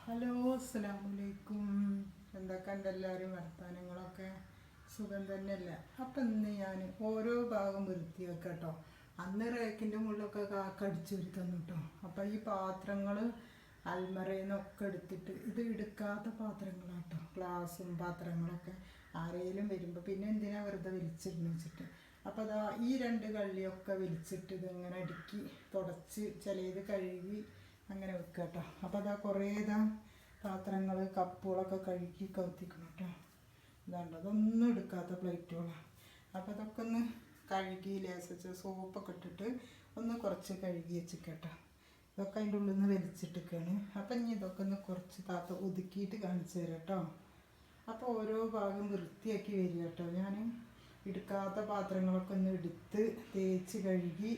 Hello, അസ്സലാമലൈക്കും. എന്തൊക്കെയുണ്ട് എല്ലാവരും വർത്തമാനങ്ങളൊക്കെ? സുഖം തന്നെയല്ല. അപ്പം ഇന്ന് ഞാൻ ഓരോ ഭാഗം വൃത്തിയാക്കാം കേട്ടോ. അന്ന് റേക്കിൻ്റെ മുകളിലൊക്കെ കടിച്ചൊരു തന്നു കേട്ടോ. അപ്പം ഈ പാത്രങ്ങൾ അൽമറയിൽ നിന്നൊക്കെ എടുത്തിട്ട് ഇത് എടുക്കാത്ത പാത്രങ്ങളാട്ടോ. ഗ്ലാസും പാത്രങ്ങളൊക്കെ ആരെങ്കിലും വരുമ്പോൾ പിന്നെ എന്തിനാ വെറുതെ വലിച്ചിടുന്നു വെച്ചിട്ട്. അപ്പോൾ അതാ ഈ രണ്ട് കള്ളിയൊക്കെ വലിച്ചിട്ട് ഇതിങ്ങനെ അടുക്കി തുടച്ച് ചിലത് കഴുകി അങ്ങനെ വെക്കുക കേട്ടോ. അപ്പോൾ അതാ കുറേ പാത്രങ്ങൾ കപ്പുകളൊക്കെ കഴുകി കത്തിക്കണം കേട്ടോ. ഇതാണ്ട് അതൊന്നും എടുക്കാത്ത പ്ലേറ്റുകളാണ്. അപ്പോൾ അതൊക്കെ ഒന്ന് കഴുകി ലേസിച്ച് സോപ്പൊക്കെ ഇട്ടിട്ട് ഒന്ന് കുറച്ച് കഴുകി വെച്ചിട്ടോ. ഇതൊക്കെ അതിൻ്റെ ഉള്ളിൽ നിന്ന് വലിച്ചിട്ടൊക്കെയാണ്. അപ്പം ഇനി ഇതൊക്കെ ഒന്ന് കുറച്ച് ഒതുക്കിയിട്ട് കാണിച്ചു തരാം കേട്ടോ. അപ്പോൾ ഓരോ ഭാഗം വൃത്തിയാക്കി വരിക കേട്ടോ. ഞാൻ എടുക്കാത്ത പാത്രങ്ങളൊക്കെ ഒന്ന് എടുത്ത് തേച്ച് കഴുകി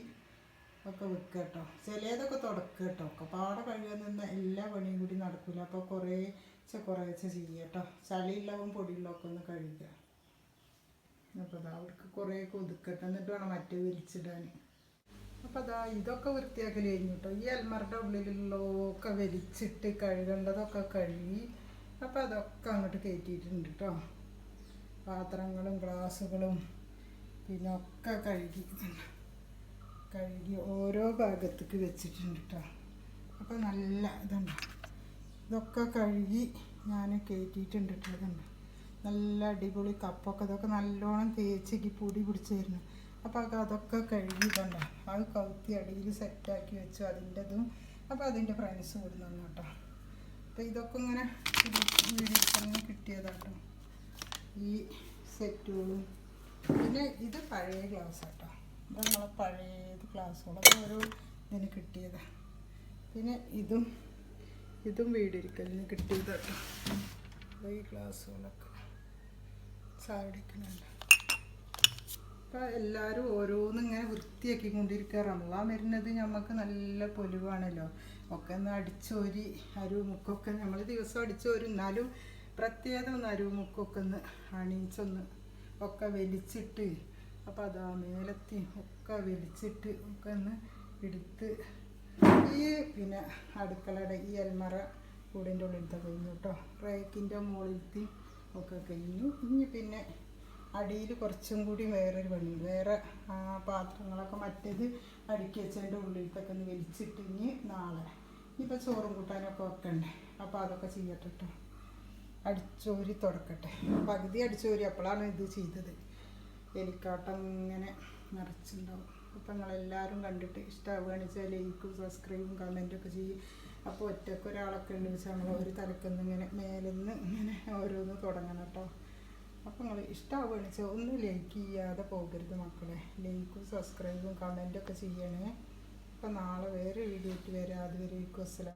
ഒക്കെ വെക്കുക കേട്ടോ. ചിലതൊക്കെ തുടക്കുക കേട്ടോ. ഒക്കെ പാടെ കഴുകാൻ നിന്ന് എല്ലാ പണിയും കൂടി നടക്കില്ല. അപ്പോൾ കുറേശ്ശെ ചെയ്യുക കേട്ടോ. ചളിയുള്ളവും പൊടിയുള്ളതൊക്കെ ഒന്ന് കഴുകുക. അപ്പോൾ അതാ അവർക്ക് കുറേയൊക്കെ ഒതുക്കട്ടെ, എന്നിട്ട് വേണം മറ്റേ വലിച്ചിടാൻ. അപ്പോൾ അതാ ഇതൊക്കെ വൃത്തിയാക്കൽ കഴിഞ്ഞു കേട്ടോ. ഈ അൽമറയുടെ ഉള്ളിലുള്ളതൊക്കെ വലിച്ചിട്ട് കഴുകേണ്ടതൊക്കെ കഴുകി. അപ്പോൾ അതൊക്കെ അങ്ങോട്ട് കയറ്റിയിട്ടുണ്ട് കേട്ടോ. പാത്രങ്ങളും ഗ്ലാസ്സുകളും പിന്നെ ഒക്കെ കഴുകി ഓരോ ഭാഗത്തേക്ക് വെച്ചിട്ടുണ്ട് കേട്ടോ. അപ്പോൾ നല്ല ഇതുണ്ട്. ഇതൊക്കെ കഴുകി ഞാൻ കയറ്റിയിട്ടുണ്ട് കേട്ടോ. ഇതുണ്ട് നല്ല അടിപൊളി കപ്പൊക്കെ ഇതൊക്കെ നല്ലോണം തേച്ചേക്ക് പൊടി പിടിച്ചായിരുന്നു. അപ്പോൾ അതൊക്കെ കഴുകി ഇതുണ്ട് അത് കൗത്തി അടിയിൽ സെറ്റാക്കി വെച്ചു അതിൻ്റെതും. അപ്പോൾ അതിൻ്റെ ഫ്രണ്ട്സ് കൂടി നിന്നു കേട്ടോ. അപ്പോൾ ഇതൊക്കെ ഇങ്ങനെ വീഡിയോ തന്നെ കിട്ടിയതാട്ടോ. ഈ സെറ്റുകളും പിന്നെ ഇത് പഴയ ഗ്ലാസ് കേട്ടോ. ഇത് നമ്മളെ പഴയത് ഗ്ലാസ്സുകളൊക്കെ ഓരോ ഇതിന് കിട്ടിയതാണ്. പിന്നെ ഇതും വീടിരിക്കലിന് കിട്ടിയത് കേട്ടോ. ഈ ഗ്ലാസ്സുകളൊക്കെ ചാടിക്കുന്നുണ്ട്. അപ്പോൾ എല്ലാവരും ഓരോന്നും ഇങ്ങനെ വൃത്തിയാക്കിക്കൊണ്ടിരിക്കുക. റമളാൻ വരുന്നത് നമുക്ക് നല്ല പൊലിവാണല്ലോ. ഒക്കെ ഒന്ന് അടിച്ചോരി അരുമുക്കൊക്കെ നമ്മൾ ദിവസം അടിച്ചോരും. എന്നാലും പ്രത്യേകത ഒന്ന് അരുമുക്കൊക്കെ ഒന്ന് അണിയിച്ചൊന്ന് ഒക്കെ വലിച്ചിട്ട്. അപ്പോൾ അതാ മേലത്തി ഒക്കെ വലിച്ചിട്ട് ഒക്കെ ഒന്ന് എടുത്ത് ഈ പിന്നെ അടുക്കളയുടെ ഈ അൽമറ കൂടിൻ്റെ ഉള്ളിലത്തെ കഴിഞ്ഞു കേട്ടോ. റേക്കിൻ്റെ മുകളിലത്തി ഒക്കെ കഴിഞ്ഞു. ഇനി പിന്നെ അടിയിൽ കുറച്ചും കൂടി വേറൊരു പണിയുണ്ട്. വേറെ പാത്രങ്ങളൊക്കെ മറ്റേത് അടുക്കി വെച്ചതിൻ്റെ ഉള്ളിലത്തൊക്കെ ഒന്ന് വലിച്ചിട്ട് ഇനി നാളെ ഇനിയിപ്പോൾ ചോറും കൂട്ടാനൊക്കെ വെക്കണ്ടേ. അപ്പോൾ അതൊക്കെ ചെയ്യട്ടെ കേട്ടോ. അടിച്ചോരി തുടക്കട്ടെ. പകുതി അടിച്ചോരി അപ്പോഴാണ് ഇത് ചെയ്തത്. എലിക്കാട്ടം ഇങ്ങനെ നിറച്ചുണ്ടാവും. അപ്പം നിങ്ങളെല്ലാവരും കണ്ടിട്ട് ഇഷ്ടമാവുകയാണെന്ന് വെച്ചാൽ ലൈക്കും സബ്സ്ക്രൈബും കമൻറ്റൊക്കെ ചെയ്യും. അപ്പോൾ ഒറ്റയ്ക്ക് ഒരാളൊക്കെ ഉണ്ട് വെച്ചാൽ നമ്മൾ ഒരു തലക്കുന്ന് ഇങ്ങനെ മേലെന്ന് ഇങ്ങനെ ഓരോന്ന് തുടങ്ങണം കേട്ടോ. അപ്പോൾ നിങ്ങൾ ഇഷ്ടമാവുകയാണെന്ന് വെച്ചാൽ ഒന്ന് ലൈക്ക് ചെയ്യാതെ പോകരുത് മക്കളെ. ലൈക്കും സബ്സ്ക്രൈബും കമൻറ്റൊക്കെ ചെയ്യണേ. അപ്പോൾ നാളെ വേറെ വീഡിയോ ആയിട്ട് വരാം. അതുവരേക്കും അസ്സലാം.